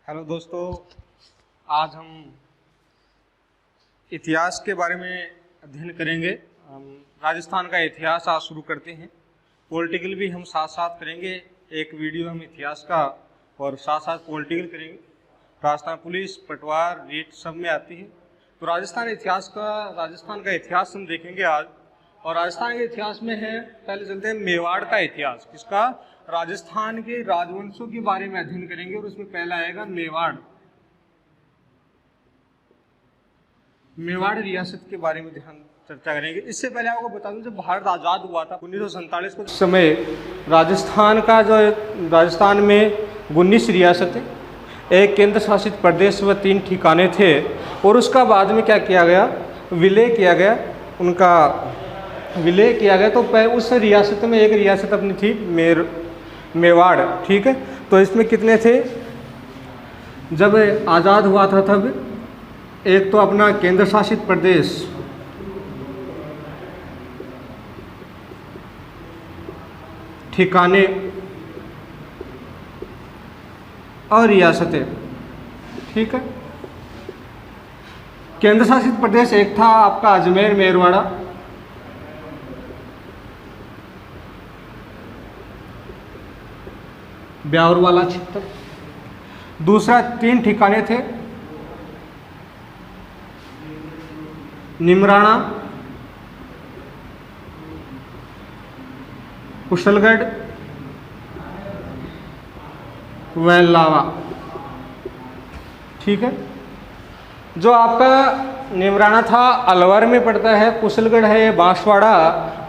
Hello दोस्तों, आज हम इतिहास के बारे में अध्ययन करेंगे। हम राजस्थान का इतिहास आज शुरू करते हैं। पॉलिटिकल भी हम साथ साथ करेंगे। एक वीडियो हम इतिहास का और साथ साथ पॉलिटिकल करेंगे। राजस्थान पुलिस, पटवार, रीट सब में आती है। तो राजस्थान का इतिहास हम देखेंगे आज। और राजस्थान के इतिहास में है, पहले चलते हैं मेवाड़ का इतिहास। किसका? राजस्थान के राजवंशों के बारे में अध्ययन करेंगे और उसमें पहला आएगा मेवाड़। मेवाड़ रियासत के बारे में ध्यान चर्चा करेंगे। इससे पहले आपको बता दूं, जब भारत आज़ाद हुआ था 1947 को समय, राजस्थान में 19 रियासतें, एक केंद्र शासित प्रदेश व 3 ठिकाने थे। और उसका बाद में क्या किया गया? विलय किया गया। तो उस रियासत में एक रियासत अपनी थी मेवाड़। ठीक है, तो इसमें कितने थे जब आज़ाद हुआ था? तब एक तो अपना केंद्र शासित प्रदेश, ठिकाने और रियासतें। ठीक है, केंद्र शासित प्रदेश एक था आपका अजमेर मेरवाड़ा, ब्यावर वाला क्षेत्र। दूसरा 3 ठिकाने थे, निमराना, कुशलगढ़ व लावा। ठीक है, जो आपका निमराना था अलवर में पड़ता है, कुशलगढ़ है ये बांसवाड़ा।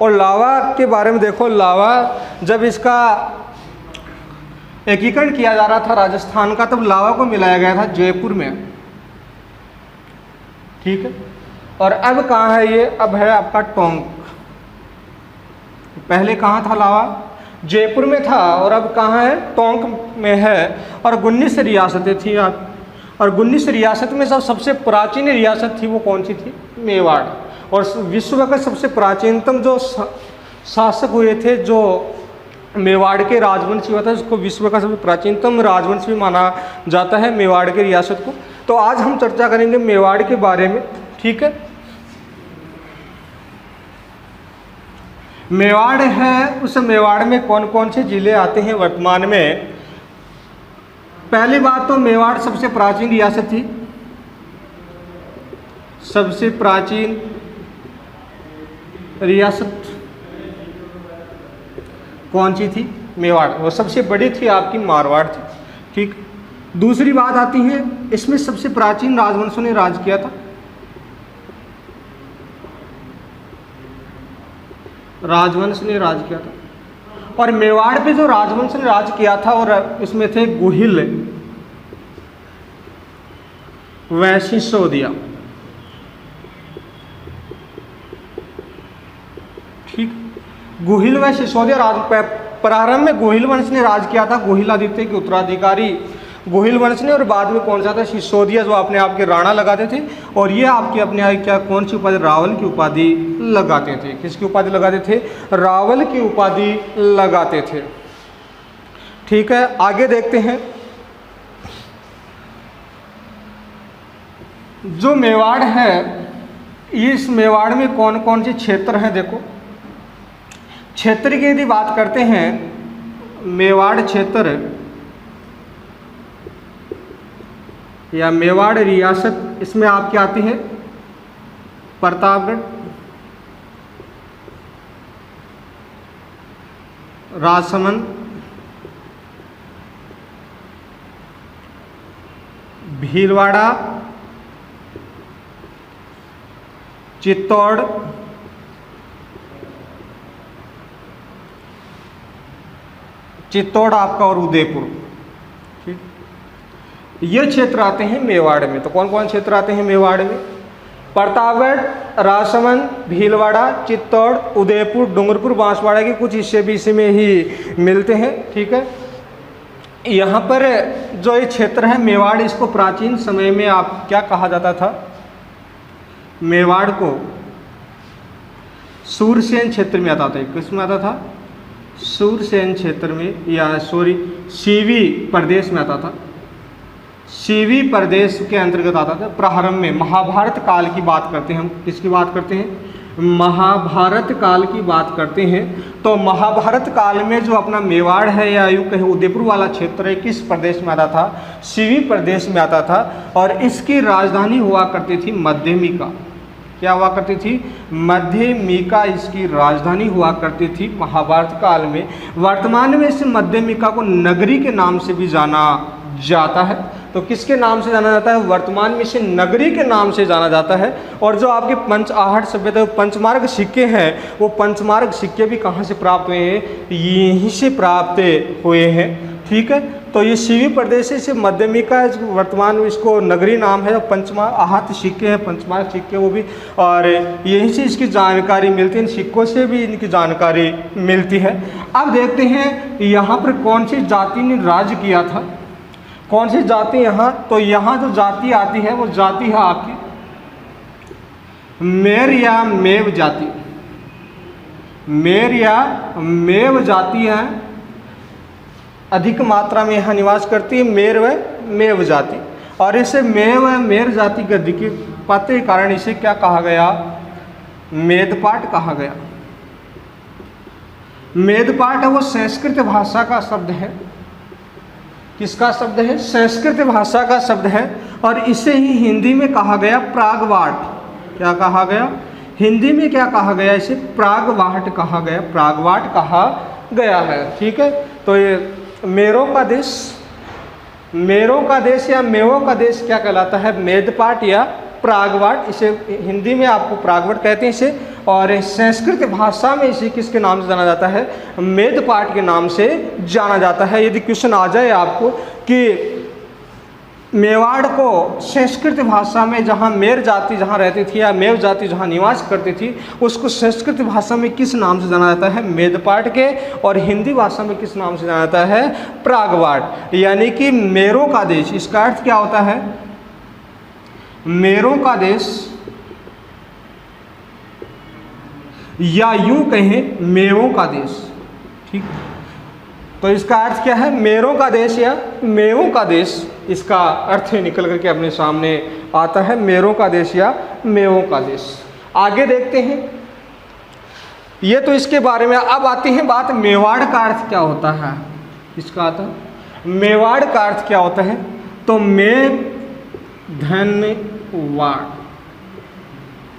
और लावा के बारे में देखो, लावा जब इसका एकीकरण किया जा रहा था राजस्थान का, तब लावा को मिलाया गया था जयपुर में। ठीक है, और अब कहाँ है ये? अब है आपका टोंक। पहले कहाँ था लावा? जयपुर में था, और अब कहाँ है? टोंक में है। और 19 रियासतें थी आप। और 19 रियासत में सबसे प्राचीन रियासत थी वो कौन सी थी? मेवाड़। और विश्व का सबसे प्राचीनतम जो शासक हुए थे, जो मेवाड़ के राजवंश हुआ था, उसको विश्व का सबसे प्राचीनतम राजवंश भी माना जाता है मेवाड़ के रियासत को। तो आज हम चर्चा करेंगे मेवाड़ के बारे में। ठीक है, मेवाड़ है, उस मेवाड़ में कौन कौन से जिले आते हैं वर्तमान में? पहली बात तो मेवाड़ सबसे प्राचीन रियासत थी। सबसे प्राचीन रियासत कौन सी थी? मेवाड़। और सबसे बड़ी थी आपकी मारवाड़ थी। ठीक, दूसरी बात आती है, इसमें सबसे प्राचीन राजवंशों ने राज किया था। राजवंश ने राज किया था। और मेवाड़ पे जो राजवंश ने राज किया था, और इसमें थे गुहिल व सिसोदिया। ठीक, गुहिल व सिसोदिया प्रारंभ में गुहिल वंश ने राज किया था, गुहिल आदित्य के उत्तराधिकारी गुहिल वंश ने। और बाद में कौन सा था? सिसोदिया, जो अपने आप के राणा लगाते थे। और ये आपके अपने क्या कौन सी उपाधि? रावल की उपाधि लगाते थे। किसकी उपाधि लगाते थे? रावल की उपाधि लगाते थे। ठीक है, आगे देखते हैं। जो मेवाड़ है, इस मेवाड़ में कौन कौन से क्षेत्र हैं? देखो, क्षेत्र की यदि बात करते हैं, मेवाड़ क्षेत्र या मेवाड़ रियासत, इसमें आपकी आती है प्रतापगढ़, राजसमंद, भीलवाड़ा, चित्तौड़, आपका और उदयपुर। ठीक, ये क्षेत्र आते हैं मेवाड़ में। तो कौन कौन क्षेत्र आते हैं मेवाड़ में? प्रतापगढ़, राजसमंद, भीलवाड़ा, चित्तौड़, उदयपुर, डूंगरपुर, बांसवाड़ा के कुछ हिस्से भी इसमें ही मिलते हैं। ठीक है, यहाँ पर जो ये क्षेत्र है मेवाड़, इसको प्राचीन समय में आप क्या कहा जाता था? मेवाड़ को सूरसेन क्षेत्र में आता था। किस में आता था? सूरसेन क्षेत्र में, या सीवी प्रदेश में आता था। सीवी प्रदेश के अंतर्गत आता था। प्रारंभ में महाभारत काल की बात करते हैं हम, किसकी बात करते हैं? महाभारत काल की बात करते हैं। तो महाभारत काल में जो अपना मेवाड़ है या यूँ कहें उदयपुर वाला क्षेत्र है, किस प्रदेश में आता था? सीवी प्रदेश में आता था। और इसकी राजधानी हुआ करती थी मध्यमिका। क्या हुआ करती थी? मध्यमिका इसकी राजधानी हुआ करती थी महाभारत काल में। वर्तमान में इस मध्यमिका को नगरी के नाम से भी जाना जाता है। तो किसके नाम से जाना जाता है? वर्तमान में इसे नगरी के नाम से जाना जाता है। और जो आपके पंच आहट सभ्यता पंचमार्ग सिक्के हैं, वो पंचमार्ग सिक्के भी कहाँ से प्राप्त हुए हैं? यहीं से प्राप्त हुए हैं। ठीक है, तो ये सीवी प्रदेश से मध्यमिका है, वर्तमान में इसको नगरी नाम है। पंचमार्ग आहत सिक्के हैं, पंचमार्ग सिक्के वो भी, और यहीं से इसकी जानकारी मिलती है, इन सिक्कों से भी इनकी जानकारी मिलती है। अब देखते हैं यहाँ पर कौन सी जाति ने राज किया था, कौन सी जाति यहाँ। तो यहाँ जो जाति आती है वो जाति है आपकी मेर या मेव जाति। मेर या मेव जाति है, अधिक मात्रा में यहाँ निवास करती है मेर व मेव जाति। और इसे मेव व मेर जाति के अधिक पाते के कारण इसे क्या कहा गया? मेदपाट कहा गया। मेदपाट है वो संस्कृत भाषा का शब्द है। किसका शब्द है? संस्कृत भाषा का शब्द है। और इसे ही हिंदी में कहा गया प्रागवाट। क्या कहा गया? हिंदी में क्या कहा गया? इसे प्रागवाट कहा गया, प्रागवाट कहा गया है। ठीक है, तो ये मेरों का देश, मेरों का देश या मेवों का देश क्या कहलाता है? मेदपाट या प्रागवाट। इसे हिंदी में आपको प्रागवाट कहते हैं इसे, और संस्कृत भाषा में इसे किसके नाम से जाना जाता है? मेदपाट के नाम से जाना जाता है। यदि क्वेश्चन आ जाए आपको कि मेवाड़ को संस्कृत भाषा में जहाँ मेर जाति जहाँ रहती थी या मेव जाति जहाँ निवास करती थी, उसको संस्कृत भाषा में किस नाम से जाना जाता है? मेदपाट के। और हिंदी भाषा में किस नाम से जाना जाता है? प्रागवाट, यानी कि मेरों का देश। इसका अर्थ क्या होता है? मेरों का देश, या यूं कहें मेवों का देश। ठीक, तो इसका अर्थ क्या है? मेरों का देश या मेवों का देश, इसका अर्थ निकल करके अपने सामने आता है, मेरों का देश या मेवों का देश। आगे देखते हैं, ये तो इसके बारे में। अब आती है बात मेवाड़ का अर्थ क्या होता है। इसका आता है मेवाड़ का अर्थ क्या होता है? तो मे धनवाड़।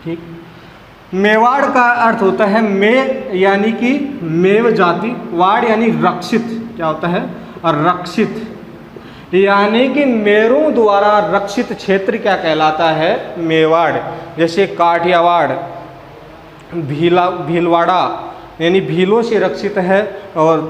ठीक, मेवाड़ का अर्थ होता है मे यानी कि मेव जाति, वाड़ यानी रक्षित। क्या होता है? रक्षित, यानी कि मेरों द्वारा रक्षित क्षेत्र क्या कहलाता है? मेवाड़। जैसे काठियावाड़, भीलवाड़ा यानी भीलों से रक्षित है, और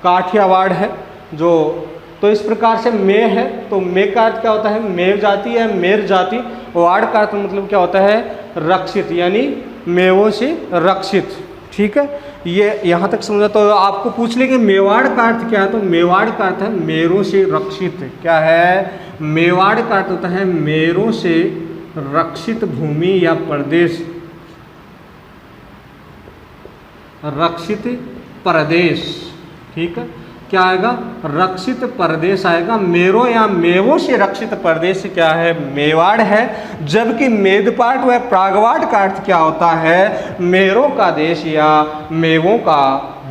काठियावाड़ है जो। तो इस प्रकार से मे है, तो मे का अर्थ क्या होता है? मेव जाति या मेर जाति। वाड़ का अर्थ मतलब क्या होता है? रक्षित, यानी मेवों से रक्षित। ठीक है, ये यहाँ तक समझा। तो आपको पूछ लेंगे मेवाड़ का अर्थ क्या है? तो मेवाड़ का अर्थ है मेरों से रक्षित। क्या है? मेवाड़ का अर्थ होता है मेरों से रक्षित भूमि या प्रदेश, रक्षित प्रदेश। ठीक है, क्या आएगा? रक्षित प्रदेश आएगा। मेरों या मेवों से रक्षित प्रदेश क्या है? मेवाड़ है। जबकि मेदपाट व प्रागवाट का अर्थ क्या होता है? मेरों का देश या मेवों का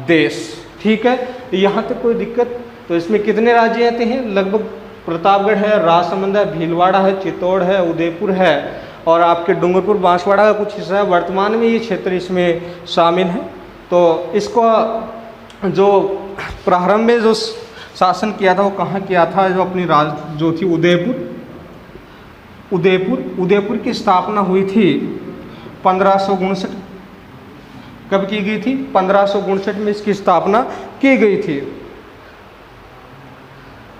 देश। ठीक है, यहाँ तक कोई दिक्कत? तो इसमें कितने राज्य आते हैं? लगभग प्रतापगढ़ है, राजसमंद है, भीलवाड़ा है, चित्तौड़ है, उदयपुर है, और आपके डूंगरपुर बांसवाड़ा का कुछ हिस्सा है। वर्तमान में ये क्षेत्र इसमें शामिल है। तो इसको जो प्रारंभ में जो शासन किया था वो कहाँ किया था? जो अपनी राज जो थी उदयपुर की स्थापना हुई थी 1559। कब की गई थी? 1559 में इसकी स्थापना की गई थी।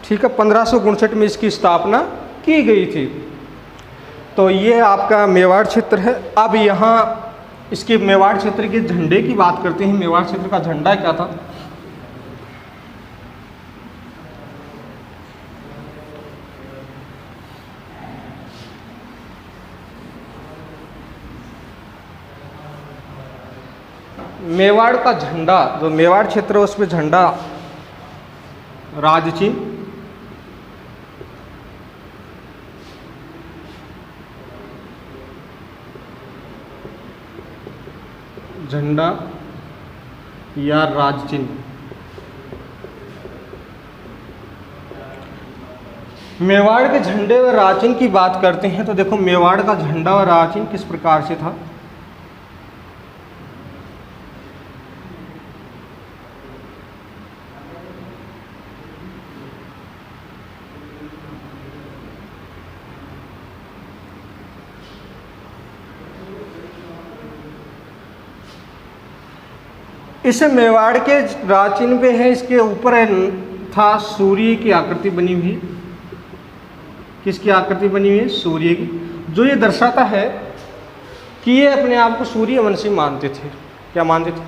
ठीक है, 1559 में इसकी स्थापना की गई थी। तो ये आपका मेवाड़ क्षेत्र है। अब यहाँ इसके मेवाड़ क्षेत्र के झंडे की बात करते हैं। मेवाड़ क्षेत्र का झंडा क्या था? मेवाड़ का झंडा, जो मेवाड़ क्षेत्र है उसमें झंडा राजचिन्ह, झंडा या राज चिन्ह। मेवाड़ के झंडे व राज चिन्ह की बात करते हैं तो देखो मेवाड़ का झंडा और राज चिन्ह किस प्रकार से था। इस मेवाड़ के राज चिन्ह पे है, इसके ऊपर था सूर्य की आकृति बनी हुई। किसकी आकृति बनी हुई है? सूर्य की, जो ये दर्शाता है कि ये अपने आप को सूर्यवंशी मानते थे। क्या मानते थे?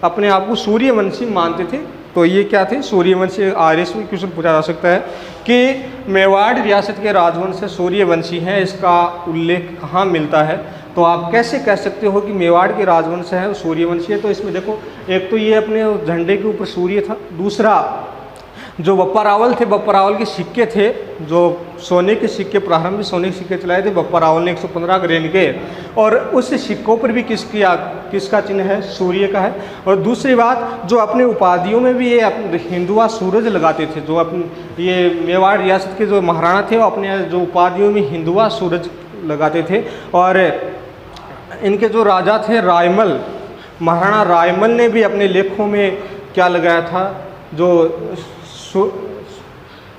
अपने आप को सूर्यवंशी मानते थे। तो ये क्या थे? सूर्यवंशी। आर्यस में क्वेश्चन पूछा जा सकता है कि मेवाड़ रियासत के राजवंश से सूर्यवंशी हैं, इसका उल्लेख कहाँ मिलता है? तो आप कैसे कह सकते हो कि मेवाड़ के राजवंश है सूर्यवंशी है? तो इसमें देखो, एक तो ये अपने झंडे के ऊपर सूर्य था, दूसरा जो बप्पा रावल थे, बप्पा रावल के सिक्के थे, जो सोने के सिक्के, प्रारंभिक सोने के सिक्के चलाए थे बप्पा रावल ने 115 ग्रेन के, और उस सिक्कों पर भी किसका चिन्ह है? सूर्य का है। और दूसरी बात, जो अपने उपाधियों में भी ये हिंदुआ सूरज लगाते थे। जो अपने ये मेवाड़ रियासत के जो महाराणा थे वो अपने जो उपाधियों में हिंदुआ सूरज लगाते थे। और इनके जो राजा थे रायमल, महाराणा रायमल ने भी अपने लेखों में क्या लगाया था? जो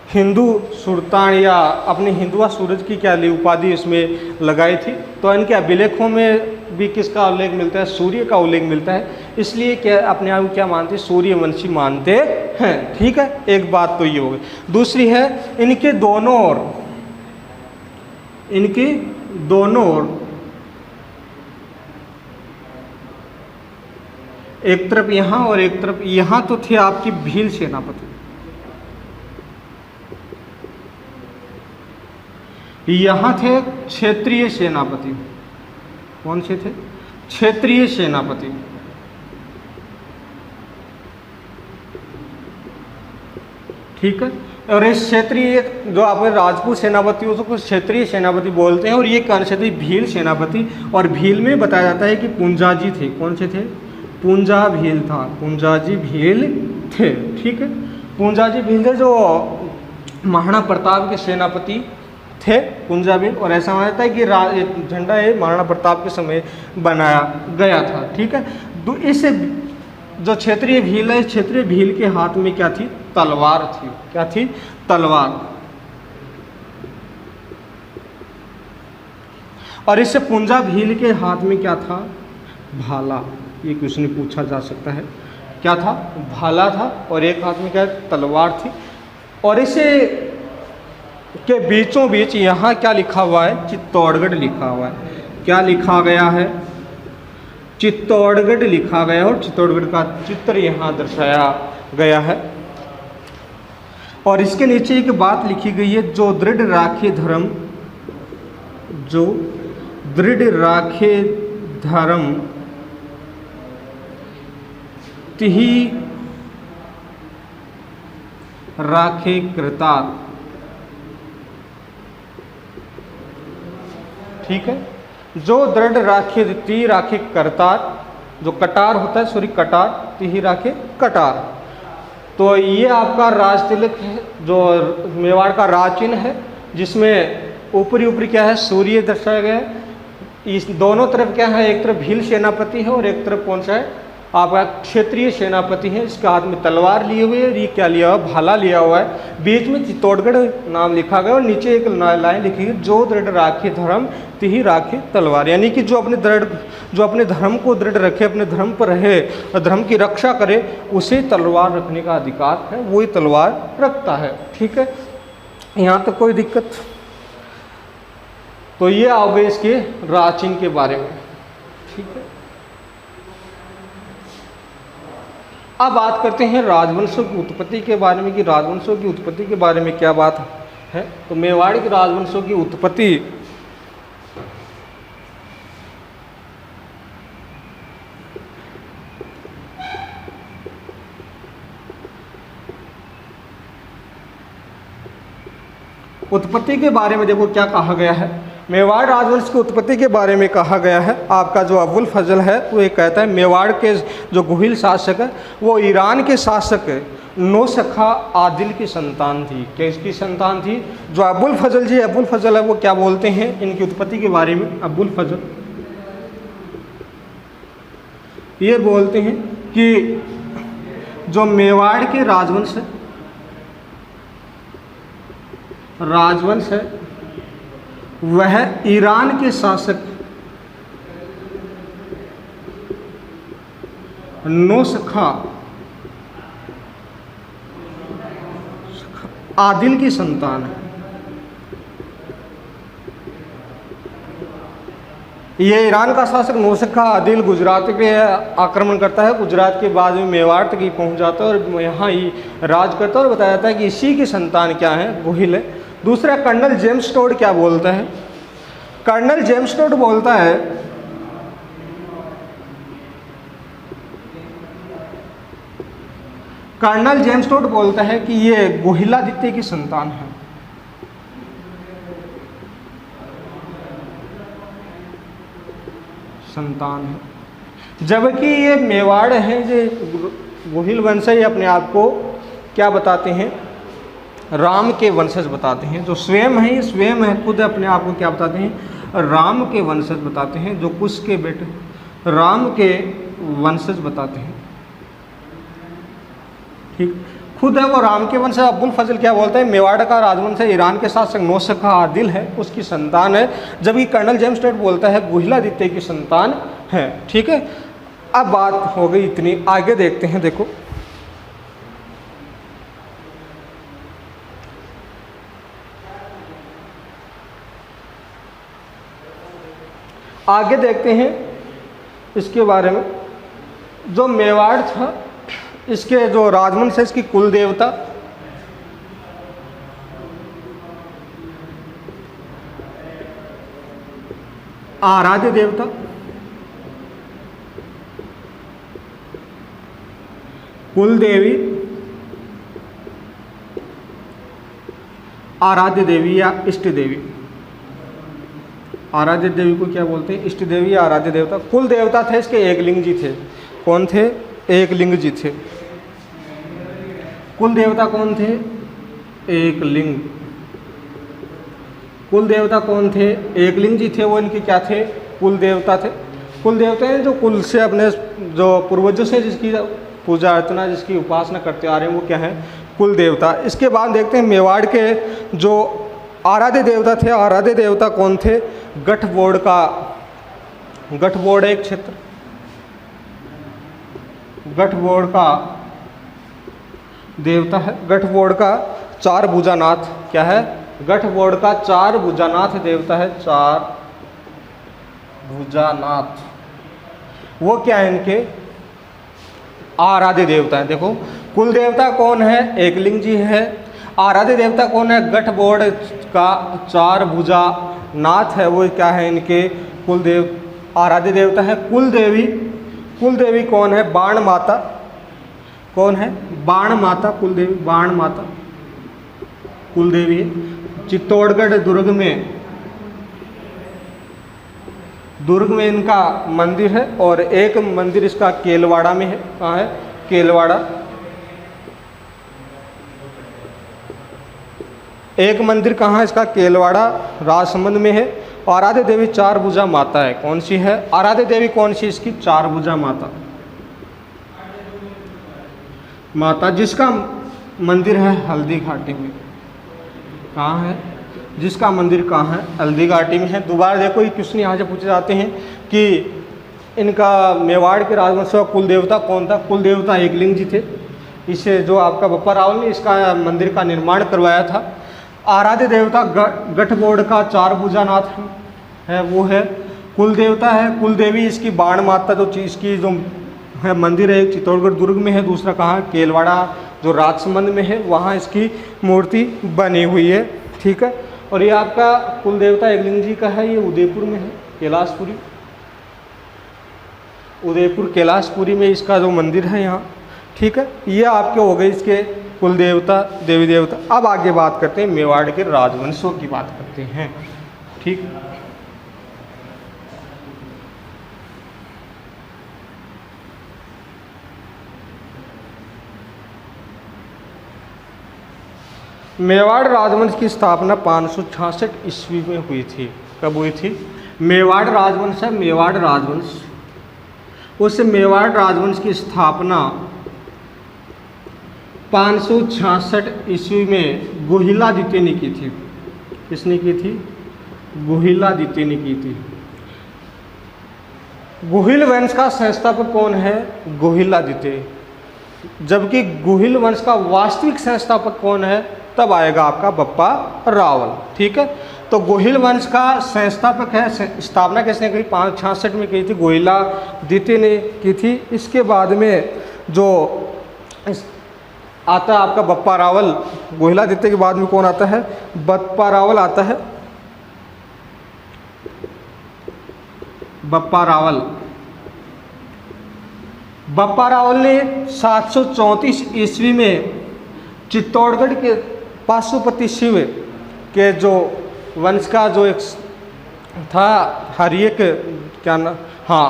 हिंदू सुल्तान या अपने हिंदुआ सूरज की क्या उपाधि इसमें लगाई थी। तो इनके अभिलेखों में भी किसका उल्लेख मिलता है? सूर्य का उल्लेख मिलता है। इसलिए क्या अपने आप को क्या मानते हैं? सूर्यवंशी मानते हैं। ठीक है, एक बात तो ये हो गई। दूसरी है, इनके दोनों ओर एक तरफ यहाँ और एक तरफ यहाँ तो थे आपकी भील सेनापति, यहाँ थे क्षेत्रीय सेनापति। कौन से थे? क्षेत्रीय सेनापति। ठीक है, और इस क्षेत्रीय जो आपने राजपूत सेनापति उसको क्षेत्रीय सेनापति बोलते हैं। और ये कौन से थे? भील सेनापति। और भील में बताया जाता है कि पुंजाजी थे। कौन से थे? पुंजा भील था, पुंजाजी भील थे। ठीक है, पुंजाजी भील थे जो महाराणा प्रताप के सेनापति थे, पुंजा भील। और ऐसा माना जाता है कि झंडा ये महाराणा प्रताप के समय बनाया गया था। ठीक है, तो इस जो क्षेत्रीय भील है, क्षेत्रीय भील के हाथ में क्या थी? तलवार थी। क्या थी? तलवार। और इससे पुंजा भील के हाथ में क्या था? भाला। ये क्वेश्चन पूछा जा सकता है। क्या था? भाला था। और एक हाथ में क्या? तलवार थी। और इसे के बीचों बीच यहाँ क्या लिखा हुआ है? चित्तौड़गढ़ लिखा हुआ है। क्या लिखा गया है? चित्तौड़गढ़ लिखा गया है। और चित्तौड़गढ़ का चित्र यहाँ दर्शाया गया है। और इसके नीचे एक बात लिखी गई है, जो दृढ़ राखे धर्म, जो दृढ़ राखे धर्म तिहि राखे कृतार्थ। ठीक है, जो दृढ़ राखे ती राखे करतार, जो कटार होता है, सॉरी कटार, तिहि राखे कटार। तो ये आपका राज तिलक है, जो मेवाड़ का राज चिन्ह है, जिसमें ऊपरी क्या है? सूर्य दर्शाया गया है। इस दोनों तरफ क्या है? एक तरफ भील सेनापति है और एक तरफ कौन सा है? आपका क्षेत्रीय सेनापति है। इसके हाथ में तलवार लिए हुए है, ये क्या लिया हुआ? भाला लिया हुआ है। बीच में चित्तौड़गढ़ नाम लिखा गया और नीचे एक लाइन लिखी है, जो दृढ़ राखे धर्म तिहि राखे तलवार। यानी कि जो अपने धर्म को दृढ़ रखे, अपने धर्म पर रहे और धर्म की रक्षा करे, उसे तलवार रखने का अधिकार है, वही तलवार रखता है। ठीक है, यहाँ तक कोई दिक्कत? तो ये आओ गए इसके राज चिन्ह के बारे में। ठीक है, अब बात करते हैं राजवंशों की उत्पत्ति के बारे में कि राजवंशों की उत्पत्ति के बारे में क्या बात है। तो मेवाड़ के राजवंशों की उत्पत्ति के बारे में देखो क्या कहा गया है। मेवाड़ राजवंश की उत्पत्ति के बारे में कहा गया है। आपका जो अबुल फजल है वो ये कहता है मेवाड़ के जो गुहिल शासक है वो ईरान के शासक नौशखा आदिल की संतान थी। किसकी संतान थी? जो अबुल फजल जी अबुल फजल है वो क्या बोलते हैं इनकी उत्पत्ति के बारे में? अबुल फजल ये बोलते हैं कि जो मेवाड़ के राजवंश है वह ईरान के शासक नौशखा आदिल की संतान है। ये ईरान का शासक नौशखा आदिल गुजरात पे आक्रमण करता है। गुजरात के बाद में मेवाड़ तक ही पहुंच जाता है और यहाँ ही राज करता है और बताया जाता है कि इसी की संतान क्या है? गुहिल है। दूसरा कर्नल जेम्स टोड क्या बोलता है? कर्नल जेम्स टोड बोलता है कि ये गुहिलादित्य की संतान है। जबकि ये मेवाड़ है जो गुहिल वंश है, ये अपने आप को क्या बताते हैं? राम के वंशज बताते हैं। जो स्वयं है ये स्वयं है खुद अपने आप को क्या बताते हैं? राम के वंशज बताते हैं। जो कुश के बेटे राम के वंशज बताते हैं। ठीक, खुद है वो राम के वंशज। अबुल फजल क्या बोलता है? मेवाड़ का राजवंश है, ईरान के शासक नौशखा आदिल है उसकी संतान है। जबकि कर्नल जेम्स टोड बोलता है गुहिलादित्य की संतान है। ठीक है, अब बात हो गई इतनी, आगे देखते हैं। देखो आगे देखते हैं इसके बारे में। जो मेवाड़ था इसके जो राजवंश है इसकी कुल देवता आराध्य देवता कुल देवी आराध्य देवी या इष्ट देवी। आराध्य देवी को क्या बोलते हैं? इष्ट देवी या आराध्य देवता। कुल देवता थे इसके एकलिंग जी थे। कौन थे? एकलिंग जी थे। कुल देवता कौन थे? एकलिंग। कुल देवता कौन थे? एकलिंग जी थे। वो इनके क्या थे? कुल देवता थे। कुल देवता हैं जो कुल से अपने जो पूर्वजों से जिसकी पूजा अर्चना जिसकी उपासना करते आ रहे हैं वो क्या है? कुल देवता। इसके बाद देखते हैं मेवाड़ के जो आराध्य देवता थे। आराध्य देवता कौन थे? गठबोड़ एक क्षेत्र, गठबोड़ का देवता है। गठबोड़ का चार भुजानाथ क्या है? गठबोड़ का चार भुजानाथ देवता है। चार भुजानाथ वो क्या है? इनके आराध्य देवता है। देखो कुल देवता कौन है? एकलिंग जी है। आराध्य देवता कौन है? गठबोड़ का चार भुजा नाथ है। वो क्या है? इनके कुलदेव आराध्य देवता है। कुल देवी कौन है? बाण माता। कौन है? बाण माता। कुल देवी बाण माता कुल देवी है। चित्तौड़गढ़ दुर्ग में इनका मंदिर है और एक मंदिर इसका केलवाड़ा में है। कहाँ है? केलवाड़ा। एक मंदिर कहाँ है इसका? केलवाड़ा राजसमंद में है। आराध्य देवी चार भुजा माता है। कौन सी है? आराध्य देवी कौन सी? इसकी चार भुजा माता जिसका मंदिर है हल्दी घाटी में। कहाँ है? जिसका मंदिर कहाँ है? हल्दी घाटी में है। दोबारा देखो ये क्वेश्चन यहाँ से पूछे जाते हैं कि इनका मेवाड़ के राजवंश का कुल देवता कौन था? कुल देवता एकलिंग जी थे। इसे जो आपका बप्पा रावल ने इसका मंदिर का निर्माण करवाया था। आराध्य देवता गठबोड़ का चार भुजानाथ है वो है। कुल देवता है कुल देवी। इसकी बाण माता जो चीज़ की जो है मंदिर है एक चित्तौड़गढ़ दुर्ग में है। दूसरा कहाँ? केलवाड़ा जो राजसमंद में है वहाँ इसकी मूर्ति बनी हुई है। ठीक है, और ये आपका कुल देवता एकलिंग जी का है। ये उदयपुर में है, कैलाशपुरी। उदयपुर कैलाशपुरी में इसका जो मंदिर है यहाँ। ठीक है, ये आपके हो गए इसके कुल देवता देवी देवता। अब आगे बात करते हैं मेवाड़ के राजवंशों की बात करते हैं। ठीक। मेवाड़ राजवंश की स्थापना 566 ईस्वी में हुई थी। कब हुई थी? मेवाड़ राजवंश है, मेवाड़ राजवंश। उस मेवाड़ राजवंश की स्थापना 566 ईस्वी में गुहिलादित्य ने की थी। किसने की थी? गुहिलादित्य ने की थी। गुहिल वंश का संस्थापक कौन है? गुहिलादित्य। जबकि गुहिल वंश का वास्तविक संस्थापक कौन है? तब आएगा आपका बप्पा रावल। ठीक है, तो गुहिल वंश का संस्थापक है, स्थापना किसने की? 566 में की थी, गुहिलादित्य ने की थी। इसके बाद में जो आता है आपका बप्पा रावल। गुहिलादित्य के बाद में कौन आता है? बप्पा रावल आता है। बप्पा रावल। बप्पा रावल ने 734 ईस्वी में चित्तौड़गढ़ के पाशुपति शिव के जो वंश का जो एक था हरियक, क्या नाम, हाँ,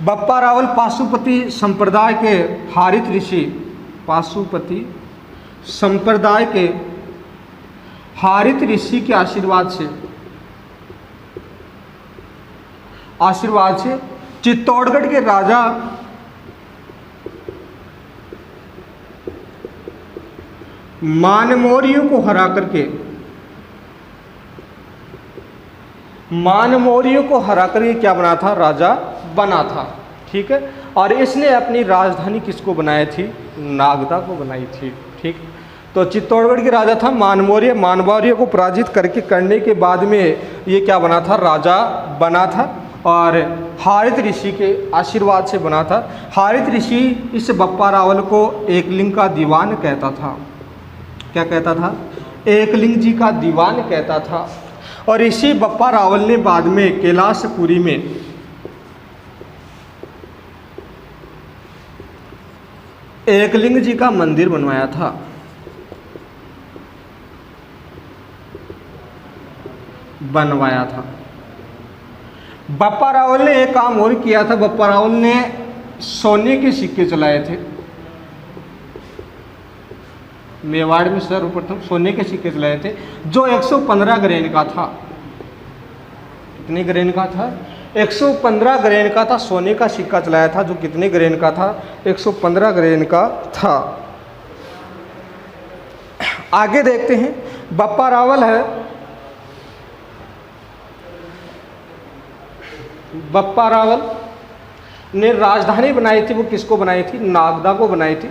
बप्पा रावल पाशुपति संप्रदाय के हारित ऋषि, पाशुपति संप्रदाय के हारित ऋषि के आशीर्वाद से चित्तौड़गढ़ के राजा मानमौरियों को हरा करके क्या बना था? राजा बना था। ठीक है, और इसने अपनी राजधानी किसको बनाई थी? नागदा को बनाई थी। ठीक, तो चित्तौड़गढ़ के राजा था मानमौर्य को पराजित करने के बाद में ये क्या बना था? राजा बना था, और हारित ऋषि के आशीर्वाद से बना था। हारित ऋषि इस बप्पा रावल को एकलिंग का दीवान कहता था। क्या कहता था? एकलिंग जी का दीवान कहता था। और इसी बप्पा रावल ने बाद में कैलाशपुरी में एकलिंग जी का मंदिर बनवाया था। बप्पा रावल ने एक काम और किया था। बप्पा रावल ने सोने के सिक्के चलाए थे। मेवाड़ में सर्वप्रथम सोने के सिक्के चलाए थे, जो 115 ग्रेन का था। कितने ग्रेन का था? 115 ग्रेन का था। सोने का सिक्का चलाया था, जो कितने ग्रेन का था? 115 ग्रेन का था। आगे देखते हैं, बप्पा रावल है। बप्पा रावल ने राजधानी बनाई थी, वो किसको बनाई थी? नागदा को बनाई थी।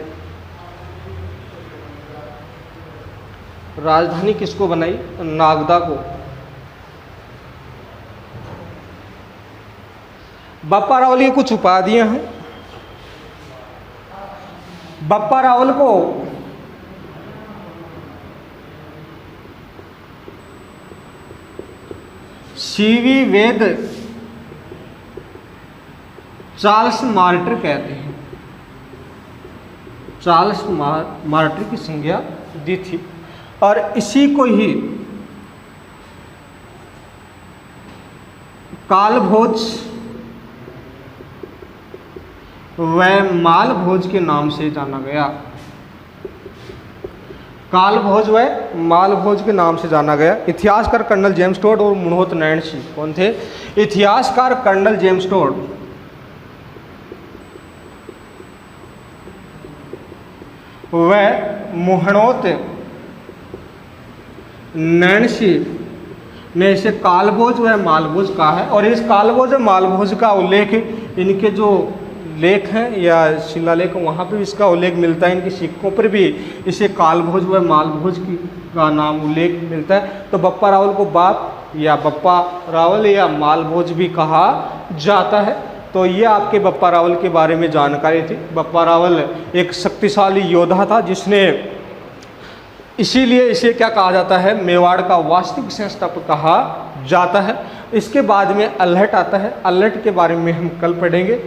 राजधानी किसको बनाई? नागदा को। बप्पा रावल की कुछ उपाधियां हैं। बप्पा रावल को सीवी वेद चार्ल्स मार्टर कहते हैं। चार्ल्स मार्टर की संज्ञा दी थी, और इसी को ही कालभोज व मालभोज के नाम से जाना गया। कालभोज व मालभोज के नाम से जाना गया। इतिहासकार कर्नल जेम्स टोड और मुनहोत नैन्सी कौन थे? इतिहासकार कर्नल जेम्स टोड व मुहणोत नैन्सी ने इसे कालभोज व मालभोज कहा है। और इस कालभोज व मालभोज का उल्लेख इनके जो लेख हैं या शिलालेख, वहाँ पे इसका उल्लेख मिलता है। इनके सिक्कों पर भी इसे कालभोज व मालभोज का नाम उल्लेख मिलता है। तो बप्पा रावल को बाप या बप्पा रावल या मालभोज भी कहा जाता है। तो ये आपके बप्पा रावल के बारे में जानकारी थी। बप्पा रावल एक शक्तिशाली योद्धा था, जिसने, इसीलिए इसे क्या कहा जाता है? मेवाड़ का वास्तविक संस्थापक कहा जाता है। इसके बाद में अल्हट आता है। अल्हट के बारे में हम कल पढ़ेंगे।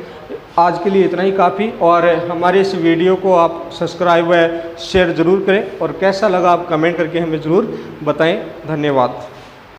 आज के लिए इतना ही काफ़ी। और हमारे इस वीडियो को आप सब्सक्राइब व शेयर ज़रूर करें, और कैसा लगा आप कमेंट करके हमें ज़रूर बताएं। धन्यवाद।